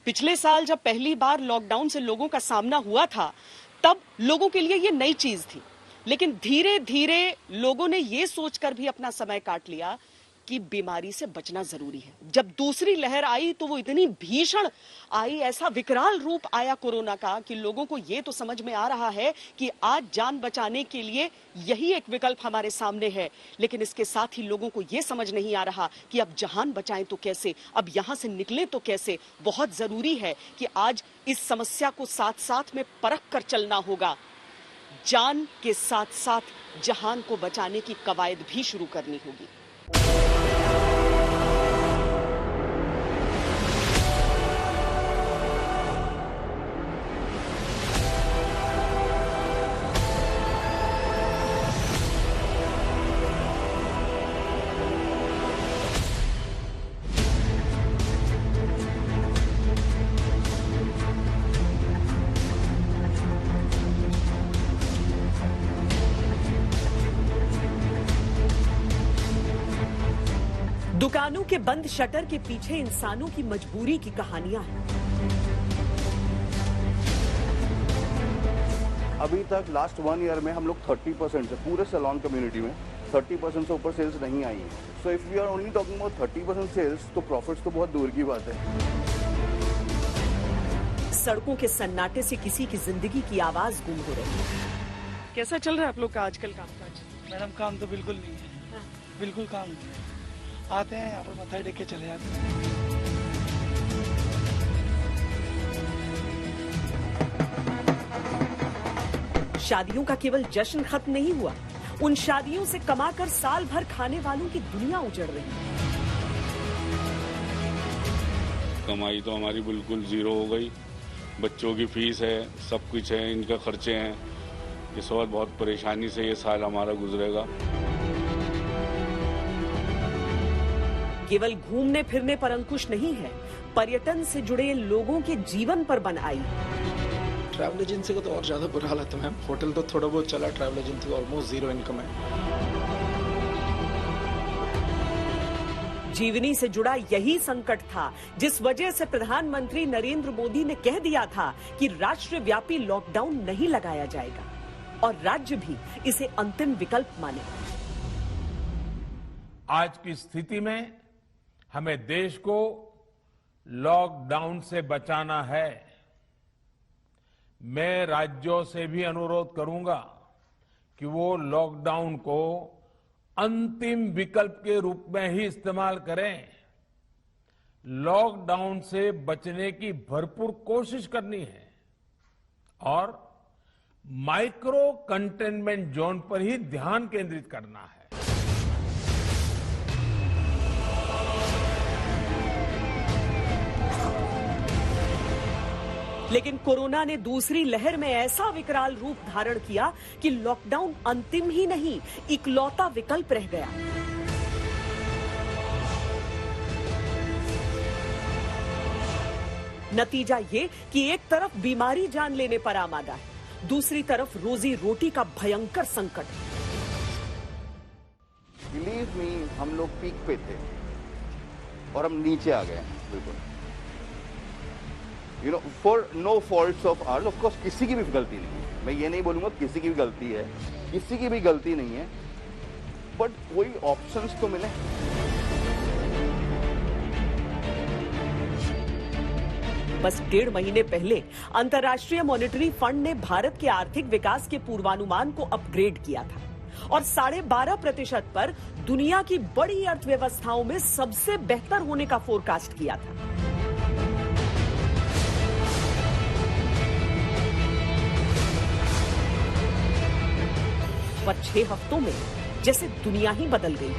पिछले साल जब पहली बार लॉकडाउन से लोगों का सामना हुआ था, तब लोगों के लिए ये नई चीज थी। लेकिन धीरे धीरे लोगों ने ये सोचकर भी अपना समय काट लिया कि बीमारी से बचना जरूरी है। जब दूसरी लहर आई तो वो इतनी भीषण आई, ऐसा विकराल रूप आया कोरोना का कि लोगों को ये तो समझ में आ रहा है कि आज जान बचाने के लिए यही एक विकल्प हमारे सामने है। लेकिन इसके साथ ही लोगों को ये समझ नहीं आ रहा कि अब जान बचाएं तो कैसे, अब यहां से निकलें तो कैसे। बहुत जरूरी है कि आज इस समस्या को साथ साथ में परख कर चलना होगा। जान के साथ साथ जहान को बचाने की कवायद भी शुरू करनी होगी। दुकानों के बंद शटर के पीछे इंसानों की मजबूरी की कहानियां हैं। अभी तक लास्ट 1 ईयर में हम लोग 30% से पूरे सैलून कम्युनिटी में 30% से ऊपर सेल्स नहीं आई है। So if we are only talking about 30% sales, तो प्रॉफिट्स तो बहुत दूर की बात है। सड़कों के सन्नाटे से किसी की जिंदगी की आवाज गुम हो रही है। कैसा चल रहा है आप लोग का आजकल कामकाज? मैडम काम तो बिल्कुल नहीं है, बिल्कुल काम नहीं है। आते हैं यहाँ पर मत्था टेक के चले जाते हैं। शादियों का केवल जश्न खत्म नहीं हुआ, उन शादियों से कमाकर साल भर खाने वालों की दुनिया उजड़ रही है। कमाई तो हमारी बिल्कुल जीरो हो गई। बच्चों की फीस है, सब कुछ है, इनका खर्चे हैं। इस वक्त बहुत परेशानी से ये साल हमारा गुजरेगा। केवल घूमने फिरने पर अंकुश नहीं है, पर्यटन से जुड़े लोगों के जीवन पर बन आई। ट्रैवल एजेंसी का तो और ज्यादा बुरा हालत है मैम। होटल तो थोड़ा बहुत चला, travel agency almost zero income है। जीवनी से जुड़ा यही संकट था जिस वजह से प्रधानमंत्री नरेंद्र मोदी ने कह दिया था कि राष्ट्रव्यापी लॉकडाउन नहीं लगाया जाएगा और राज्य भी इसे अंतिम विकल्प माने। आज की स्थिति में हमें देश को लॉकडाउन से बचाना है। मैं राज्यों से भी अनुरोध करूंगा कि वो लॉकडाउन को अंतिम विकल्प के रूप में ही इस्तेमाल करें। लॉकडाउन से बचने की भरपूर कोशिश करनी है और माइक्रो कंटेनमेंट जोन पर ही ध्यान केंद्रित करना है। लेकिन कोरोना ने दूसरी लहर में ऐसा विकराल रूप धारण किया कि लॉकडाउन अंतिम ही नहीं, इकलौता विकल्प रह गया। नतीजा ये कि एक तरफ बीमारी जान लेने पर आमादा है, दूसरी तरफ रोजी रोटी का भयंकर संकट। बिलीव मी, हम लोग पीक पे थे और हम नीचे आ गए बिल्कुल। You know, for no faults of ours, of course किसी की भी गलती नहीं है। मैं ये नहीं बोलूंगा किसी की भी गलती है, किसी की भी गलती नहीं है, बट कोई ऑप्शंस तो मिले। बस 1.5 महीने पहले अंतर्राष्ट्रीय मॉनेटरी फंड ने भारत के आर्थिक विकास के पूर्वानुमान को अपग्रेड किया था और 12.5% पर दुनिया की बड़ी अर्थव्यवस्थाओं में सबसे बेहतर होने का फोरकास्ट किया था। पर 6 हफ्तों में जैसे दुनिया ही बदल गई।